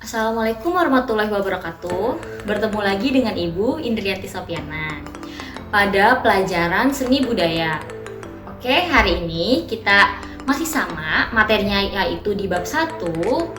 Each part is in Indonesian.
Assalamualaikum warahmatullahi wabarakatuh. Bertemu lagi dengan Ibu Indrianti Sopiana pada pelajaran seni budaya. Oke, hari ini kita masih sama materinya, yaitu di bab 1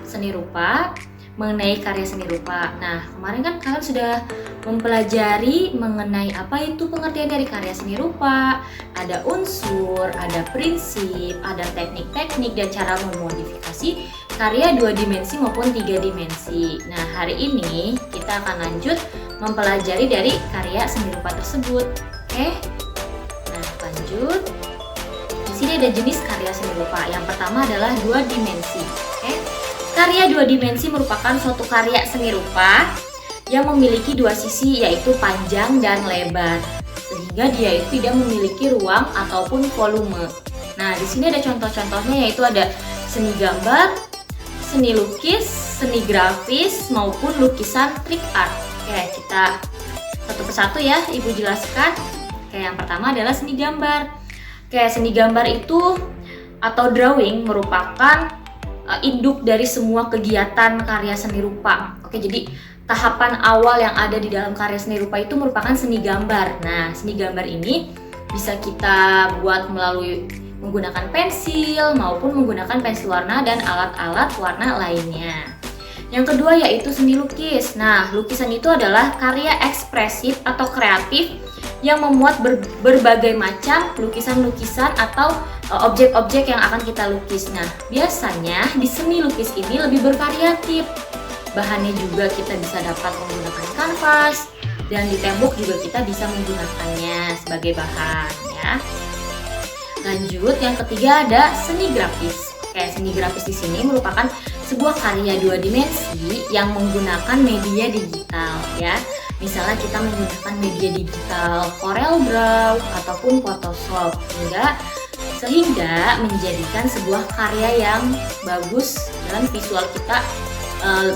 seni rupa, mengenai karya seni rupa. Nah, kemarin kan kalian sudah mempelajari mengenai apa itu pengertian dari karya seni rupa, ada unsur, ada prinsip, ada teknik-teknik dan cara memodifikasi karya 2 dimensi maupun 3 dimensi. Nah, hari ini kita akan lanjut mempelajari dari karya seni rupa tersebut. Oke. Nah, lanjut. Di sini ada jenis karya seni rupa. Yang pertama adalah 2 dimensi. Oke. Karya 2 dimensi merupakan suatu karya seni rupa yang memiliki 2 sisi, yaitu panjang dan lebar, sehingga dia itu tidak memiliki ruang ataupun volume. Nah, di sini ada contoh-contohnya, yaitu ada seni gambar, seni lukis, seni grafis, maupun lukisan trik art. Oke, kita satu persatu ya, Ibu jelaskan. Oke, yang pertama adalah seni gambar. Oke, seni gambar itu atau drawing merupakan induk dari semua kegiatan karya seni rupa. Oke, jadi tahapan awal yang ada di dalam karya seni rupa itu merupakan seni gambar. Nah, seni gambar ini bisa kita buat melalui menggunakan pensil maupun menggunakan pensil warna dan alat-alat warna lainnya. Yang kedua yaitu seni lukis. Nah, lukisan itu adalah karya ekspresif atau kreatif yang memuat berbagai macam lukisan-lukisan atau objek-objek yang akan kita lukis. Nah, biasanya di seni lukis ini lebih bervariatif. Bahannya juga kita bisa dapat menggunakan kanvas, dan di tembok juga kita bisa menggunakannya sebagai bahan ya. Lanjut, yang ketiga ada seni grafis. Oke, seni grafis di sini merupakan sebuah karya 2 dimensi yang menggunakan media digital ya. Misalnya kita menggunakan media digital CorelDRAW ataupun Photoshop sehingga menjadikan sebuah karya yang bagus dalam visual kita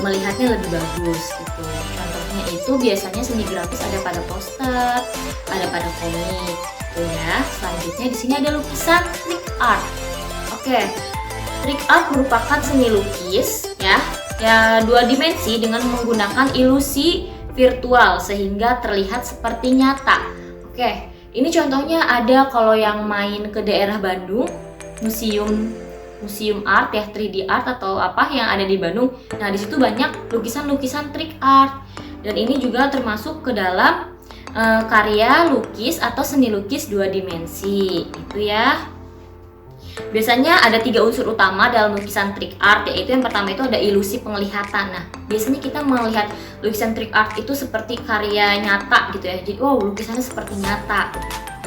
melihatnya lebih bagus gitu. Contohnya itu biasanya seni grafis ada pada poster, ada pada komik gitu ya. Selanjutnya di sini ada lukisan trik art. Oke. Trik art merupakan seni lukis ya 2 dimensi dengan menggunakan ilusi virtual sehingga terlihat seperti nyata. Oke, ini contohnya ada kalau yang main ke daerah Bandung, museum art ya, 3D art atau apa yang ada di Bandung. Nah, di situ banyak lukisan-lukisan trik art. Dan ini juga termasuk ke dalam karya lukis atau seni lukis 2 dimensi. Itu ya. Biasanya ada 3 unsur utama dalam lukisan trik art, yaitu yang pertama itu ada ilusi penglihatan. Nah, biasanya kita melihat lukisan trik art itu seperti karya nyata gitu ya. Jadi, lukisannya seperti nyata.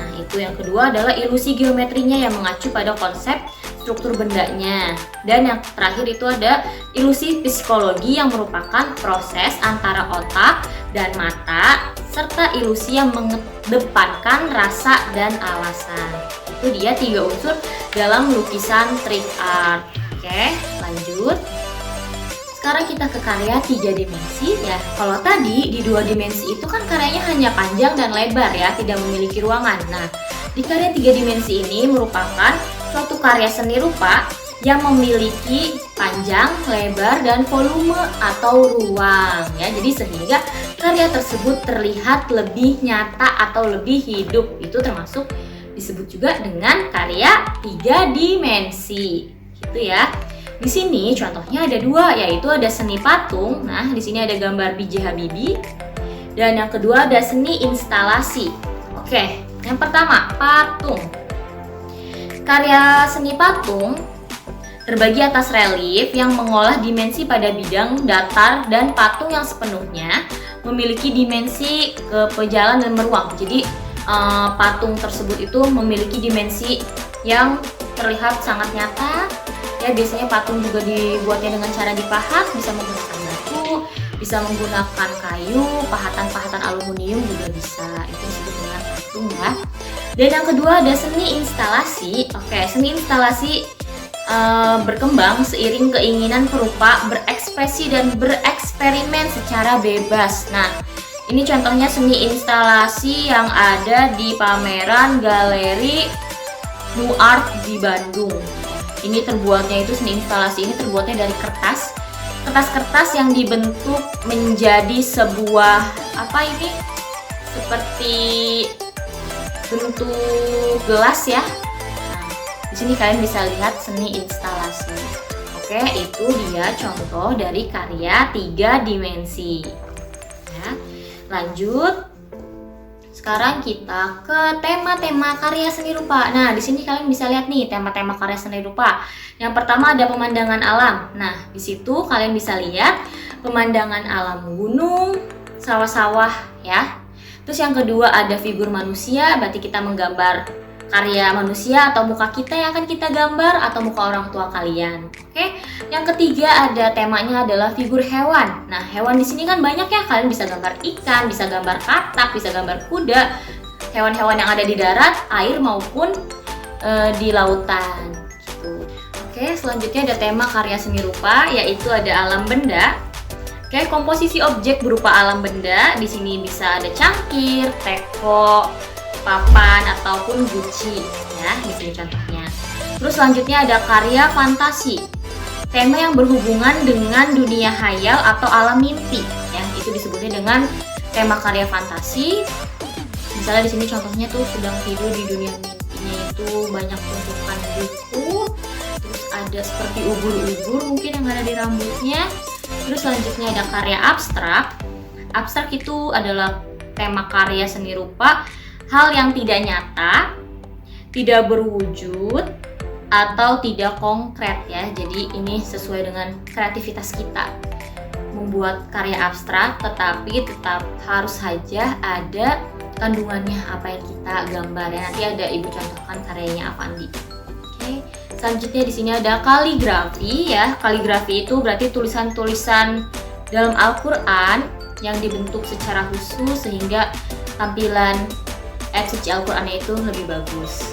Nah, itu yang kedua adalah ilusi geometrinya yang mengacu pada konsep struktur bendanya. Dan yang terakhir itu ada ilusi psikologi yang merupakan proses antara otak dan mata, serta ilusi yang mengedepankan rasa dan alasan. Itu dia 3 unsur dalam lukisan trik art. Oke, lanjut. Sekarang kita ke karya 3 dimensi ya. Kalau tadi di 2 dimensi itu kan karyanya hanya panjang dan lebar ya, tidak memiliki ruangan. Nah, di karya 3 dimensi ini merupakan suatu karya seni rupa yang memiliki panjang, lebar, dan volume atau ruang ya. Jadi sehingga karya tersebut terlihat lebih nyata atau lebih hidup. Itu termasuk disebut juga dengan karya 3 dimensi. Gitu ya. Di sini contohnya ada 2, yaitu ada seni patung. Nah, di sini ada gambar B.J. Habibie. Dan yang kedua ada seni instalasi. Oke, yang pertama patung. Karya seni patung terbagi atas relief yang mengolah dimensi pada bidang datar dan patung yang sepenuhnya memiliki dimensi kepejalan dan meruang. Jadi patung tersebut itu memiliki dimensi yang terlihat sangat nyata. Ya, biasanya patung juga dibuatnya dengan cara dipahat, bisa menggunakan batu, bisa menggunakan kayu, pahatan-pahatan aluminium juga bisa. Itu disebut dengan patung ya. Dan yang kedua ada seni instalasi. Oke, seni instalasi berkembang seiring keinginan perupa berekspresi dan bereksperimen secara bebas. Nah, ini contohnya seni instalasi yang ada di pameran Galeri Nu Art di Bandung. Ini terbuatnya itu seni instalasi ini terbuatnya dari kertas kertas-kertas yang dibentuk menjadi sebuah seperti bentuk gelas ya. Nah, di sini kalian bisa lihat seni instalasi. Oke, itu dia contoh dari karya 3 dimensi. Ya, lanjut. Sekarang kita ke tema-tema karya seni rupa. Nah, di sini kalian bisa lihat nih tema-tema karya seni rupa. Yang pertama ada pemandangan alam. Nah, di situ kalian bisa lihat pemandangan alam gunung, sawah-sawah ya. Terus yang kedua ada figur manusia, berarti kita menggambar karya manusia atau muka kita yang akan kita gambar atau muka orang tua kalian. Oke. Yang ketiga ada temanya adalah figur hewan. Nah, hewan di sini kan banyak ya, kalian bisa gambar ikan, bisa gambar katak, bisa gambar kuda, hewan-hewan yang ada di darat, air maupun di lautan. Gitu. Oke, selanjutnya ada tema karya seni rupa, yaitu ada alam benda. Oke, komposisi objek berupa alam benda. Di sini bisa ada cangkir, teko, papan ataupun guci ya, di sini contohnya. Terus selanjutnya ada karya fantasi. Tema yang berhubungan dengan dunia hayal atau alam mimpi ya, itu disebutnya dengan tema karya fantasi. Misalnya di sini contohnya tuh sedang tidur di dunia mimpinya itu banyak tumpukan buku. Terus ada seperti ubur-ubur mungkin yang ada di rambutnya. Terus selanjutnya ada karya abstrak. Abstrak itu adalah tema karya seni rupa, hal yang tidak nyata, tidak berwujud, atau tidak konkret ya. Jadi ini sesuai dengan kreativitas kita membuat karya abstrak, tetapi tetap harus saja ada kandungannya apa yang kita gambar ya. Nanti ada ibu contohkan karyanya Avandi. Oke. Selanjutnya di sini ada kaligrafi ya. Kaligrafi itu berarti tulisan-tulisan dalam Al-Qur'an yang dibentuk secara khusus sehingga tampilan suci Al-Qur'annya itu lebih bagus.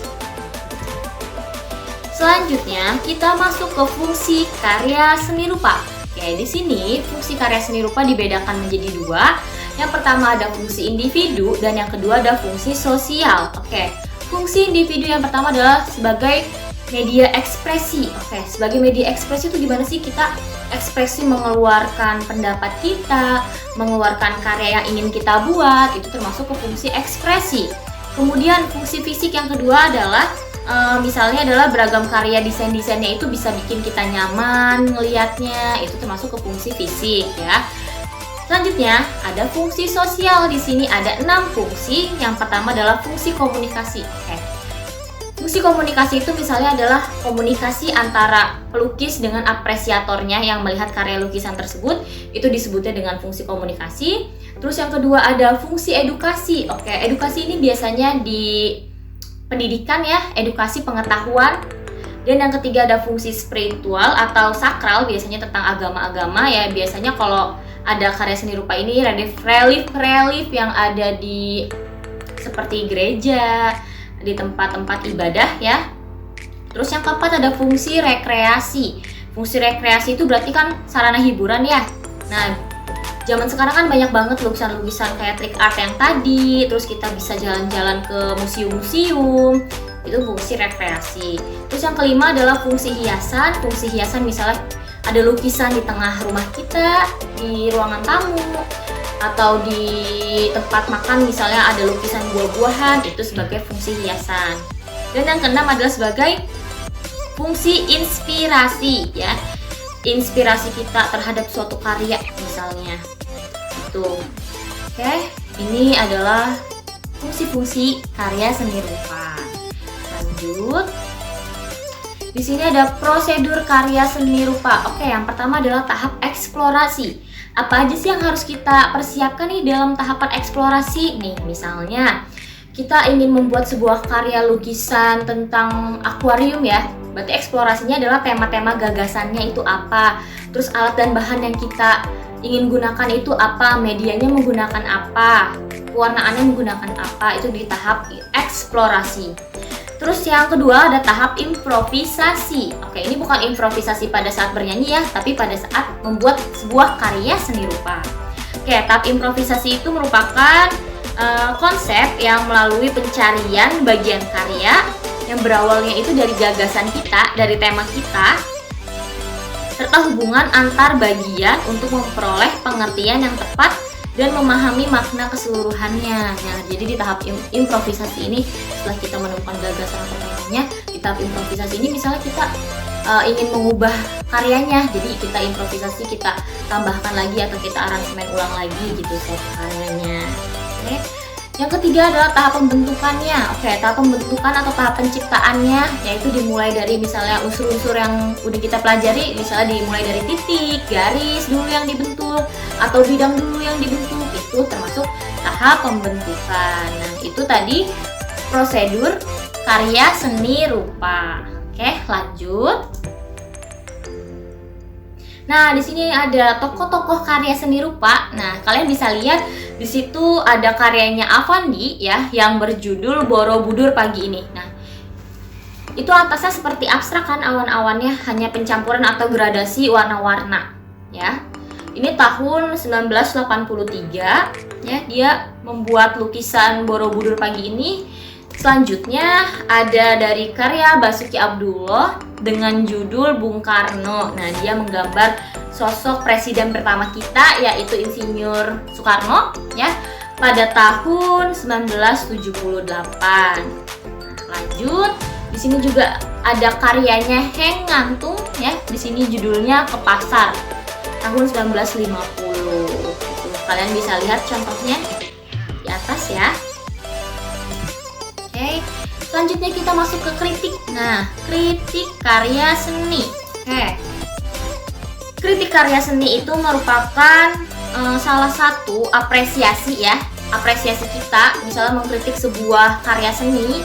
Selanjutnya kita masuk ke fungsi karya seni rupa. Oke, di sini fungsi karya seni rupa dibedakan menjadi 2. Yang pertama ada fungsi individu dan yang kedua ada fungsi sosial. Oke, fungsi individu yang pertama adalah sebagai media ekspresi. Oke, sebagai media ekspresi itu gimana sih kita ekspresi mengeluarkan pendapat kita, mengeluarkan karya yang ingin kita buat, itu termasuk ke fungsi ekspresi. Kemudian fungsi fisik yang kedua adalah misalnya adalah beragam karya desain-desainnya itu bisa bikin kita nyaman ngelihatnya, itu termasuk ke fungsi fisik ya. Selanjutnya ada fungsi sosial. Di sini ada 6 fungsi. Yang pertama adalah fungsi komunikasi. Oke. Fungsi komunikasi itu misalnya adalah komunikasi antara pelukis dengan apresiatornya yang melihat karya lukisan tersebut, itu disebutnya dengan fungsi komunikasi. Terus yang kedua ada fungsi edukasi. Oke, edukasi ini biasanya di pendidikan ya, edukasi pengetahuan. Dan yang ketiga ada fungsi spiritual atau sakral, biasanya tentang agama-agama ya. Biasanya kalau ada karya seni rupa ini relief-relief yang ada di seperti gereja, di tempat-tempat ibadah ya. Terus yang keempat ada fungsi rekreasi. Fungsi rekreasi itu berarti kan sarana hiburan ya. Nah, zaman sekarang kan banyak banget lukisan-lukisan kayak trick art yang tadi. Terus kita bisa jalan-jalan ke museum-museum. Itu fungsi rekreasi. Terus yang kelima adalah fungsi hiasan. Fungsi hiasan misalnya ada lukisan di tengah rumah kita, di ruangan tamu, atau di tempat makan misalnya ada lukisan buah-buahan, itu sebagai fungsi hiasan. Dan yang keenam adalah sebagai fungsi inspirasi ya. Inspirasi kita terhadap suatu karya misalnya. Itu. Oke, ini adalah fungsi-fungsi karya seni rupa. Lanjut. Di sini ada prosedur karya seni rupa. Oke, yang pertama adalah tahap eksplorasi. Apa aja sih yang harus kita persiapkan nih dalam tahapan eksplorasi? Nih, misalnya kita ingin membuat sebuah karya lukisan tentang akuarium ya. Berarti eksplorasinya adalah tema-tema gagasannya itu apa. Terus alat dan bahan yang kita ingin gunakan itu apa, medianya menggunakan apa, pewarnaannya menggunakan apa, itu di tahap eksplorasi. Terus yang kedua ada tahap improvisasi. Oke, ini bukan improvisasi pada saat bernyanyi ya, tapi pada saat membuat sebuah karya seni rupa. Oke, tahap improvisasi itu merupakan konsep yang melalui pencarian bagian karya yang berawalnya itu dari gagasan kita, dari tema kita. serta hubungan antar bagian untuk memperoleh pengertian yang tepat dan memahami makna keseluruhannya. Nah, jadi di tahap improvisasi ini, setelah kita menemukan gagasan atau temanya, di tahap improvisasi ini misalnya kita ingin mengubah karyanya, jadi kita improvisasi, kita tambahkan lagi atau kita aransemen ulang lagi gitu set karyanya. Oke. Yang ketiga adalah tahap pembentukannya. Oke, tahap pembentukan atau tahap penciptaannya, yaitu dimulai dari misalnya unsur-unsur yang udah kita pelajari, misalnya dimulai dari titik, garis dulu yang dibentuk, atau bidang dulu yang dibentuk, itu termasuk tahap pembentukan. Nah, itu tadi prosedur karya seni rupa. Oke, lanjut. Nah, di sini ada tokoh-tokoh karya seni rupa. Nah, kalian bisa lihat di situ ada karyanya Avandi ya, yang berjudul Borobudur Pagi Ini. Nah, itu atasnya seperti abstrak kan awan-awannya, hanya pencampuran atau gradasi warna-warna ya. Ini tahun 1983 ya, dia membuat lukisan Borobudur Pagi Ini. Selanjutnya ada dari karya Basuki Abdullah dengan judul Bung Karno. Nah, dia menggambar sosok presiden pertama kita, yaitu Insinyur Soekarno ya, pada tahun 1978. Lanjut, di sini juga ada karyanya Heng Ngantung ya. Di sini judulnya Ke Pasar tahun 1950. Kalian bisa lihat contohnya di atas ya. Oke, selanjutnya kita masuk ke kritik. Nah, kritik karya seni. Oke, kritik karya seni itu merupakan salah satu apresiasi ya, apresiasi kita, misalnya mengkritik sebuah karya seni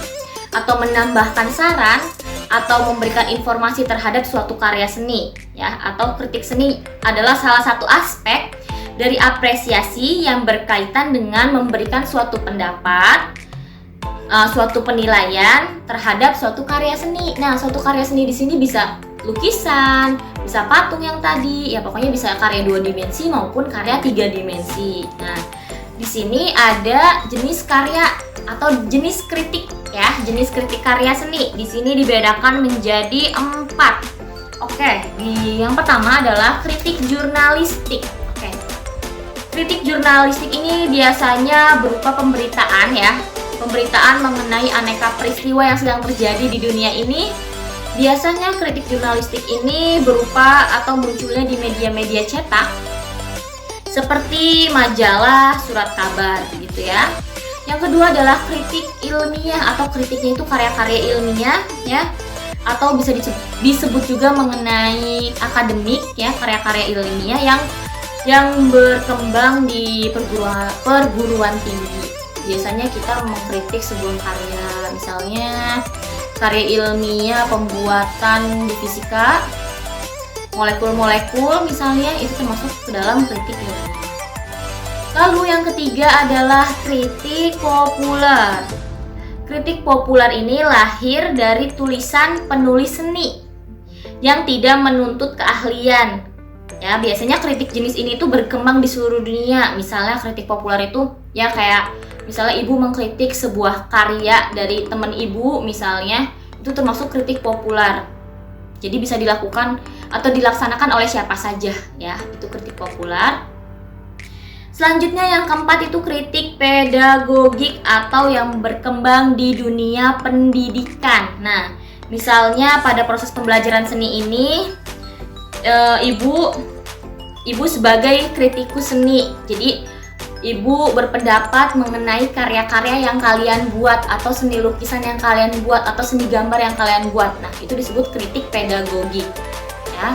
atau menambahkan saran atau memberikan informasi terhadap suatu karya seni ya. Atau kritik seni adalah salah satu aspek dari apresiasi yang berkaitan dengan memberikan suatu pendapat, suatu penilaian terhadap suatu karya seni. Nah, suatu karya seni di sini bisa lukisan, bisa patung yang tadi, ya pokoknya bisa karya 2 dimensi maupun karya 3 dimensi. Nah, di sini ada jenis karya atau jenis kritik ya, jenis kritik karya seni. Di sini dibedakan menjadi 4. Oke, yang pertama adalah kritik jurnalistik. Oke. Kritik jurnalistik ini biasanya berupa pemberitaan ya. Pemberitaan mengenai aneka peristiwa yang sedang terjadi di dunia ini. Biasanya kritik jurnalistik ini berupa atau munculnya di media-media cetak seperti majalah, surat kabar gitu ya. Yang kedua adalah kritik ilmiah atau kritiknya itu karya-karya ilmiah ya, atau bisa disebut juga mengenai akademik ya, karya-karya ilmiah yang berkembang di perguruan tinggi. Biasanya kita mengkritik sebuah karya, misalnya karya ilmiah pembuatan di fisika, molekul-molekul misalnya, itu termasuk ke dalam kritik ilmiah. Lalu yang ketiga adalah kritik populer. Kritik populer ini lahir dari tulisan penulis seni yang tidak menuntut keahlian. Ya, biasanya kritik jenis ini tuh berkembang di seluruh dunia. Misalnya kritik populer itu ya kayak misalnya ibu mengkritik sebuah karya dari teman ibu misalnya, itu termasuk kritik populer. Jadi bisa dilakukan atau dilaksanakan oleh siapa saja ya, itu kritik populer. Selanjutnya yang keempat itu kritik pedagogik atau yang berkembang di dunia pendidikan. Nah, misalnya pada proses pembelajaran seni ini ibu sebagai kritikus seni. Jadi ibu berpendapat mengenai karya-karya yang kalian buat atau seni lukisan yang kalian buat atau seni gambar yang kalian buat. Nah, itu disebut kritik pedagogik ya.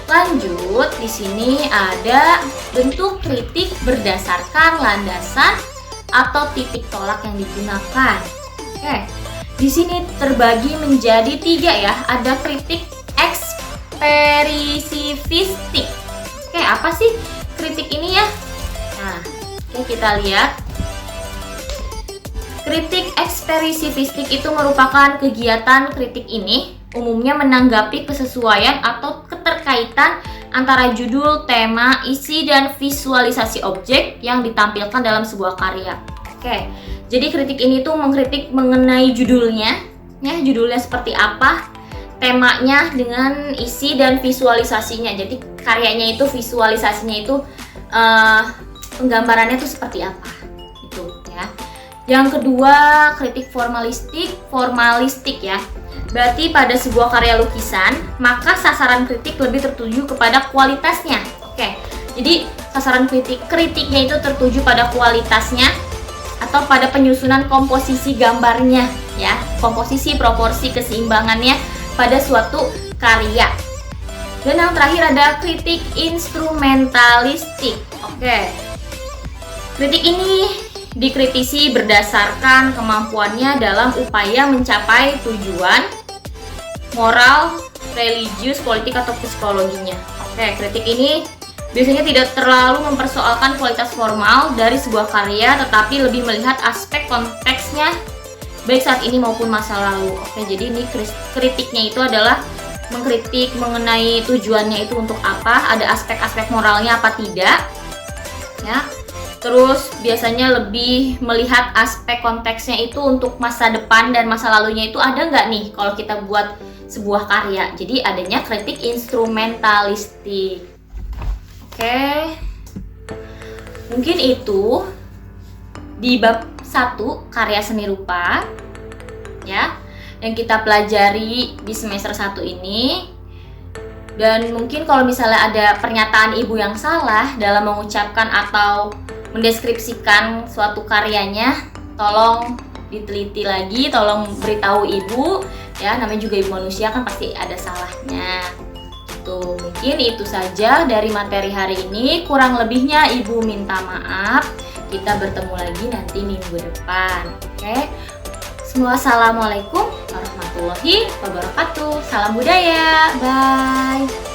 Lanjut, di sini ada bentuk kritik berdasarkan landasan atau titik tolak yang digunakan. Oke, di sini terbagi menjadi 3 ya. Ada kritik ekspresivistik. Oke, apa sih kritik ini ya? Nah, oke, kita lihat. Kritik ekspresivistik itu merupakan kegiatan kritik ini umumnya menanggapi kesesuaian atau keterkaitan antara judul, tema, isi, dan visualisasi objek yang ditampilkan dalam sebuah karya. Oke, jadi kritik ini tuh mengkritik mengenai judulnya, ya, judulnya seperti apa, temanya dengan isi dan visualisasinya. Jadi karyanya itu visualisasinya itu penggambarannya itu seperti apa gitu ya. Yang kedua, kritik formalistik ya. Berarti pada sebuah karya lukisan, maka sasaran kritik lebih tertuju kepada kualitasnya. Oke. Jadi sasaran kritiknya itu tertuju pada kualitasnya atau pada penyusunan komposisi gambarnya ya. Komposisi, proporsi, keseimbangannya pada suatu karya. Dan yang terakhir ada kritik instrumentalistik. Oke. Kritik ini dikritisi berdasarkan kemampuannya dalam upaya mencapai tujuan moral, religius, politik atau psikologinya. Oke, kritik ini biasanya tidak terlalu mempersoalkan kualitas formal dari sebuah karya, tetapi lebih melihat aspek konteksnya baik saat ini maupun masa lalu. Oke, jadi ini kritiknya itu adalah mengkritik mengenai tujuannya itu untuk apa, ada aspek-aspek moralnya apa tidak ya. Terus biasanya lebih melihat aspek konteksnya itu untuk masa depan dan masa lalunya itu ada nggak nih kalau kita buat sebuah karya. Jadi adanya kritik instrumentalistik. Oke, mungkin itu di bab 1 karya seni rupa ya yang kita pelajari di semester 1 ini. Dan mungkin kalau misalnya ada pernyataan ibu yang salah dalam mengucapkan atau mendeskripsikan suatu karyanya, tolong diteliti lagi, tolong beritahu ibu ya, namanya juga ibu manusia kan pasti ada salahnya. Tuh, mungkin itu saja dari materi hari ini. Kurang lebihnya ibu minta maaf. Kita bertemu lagi nanti minggu depan. Oke. Semua assalamualaikum warahmatullahi wabarakatuh. Salam budaya. Bye.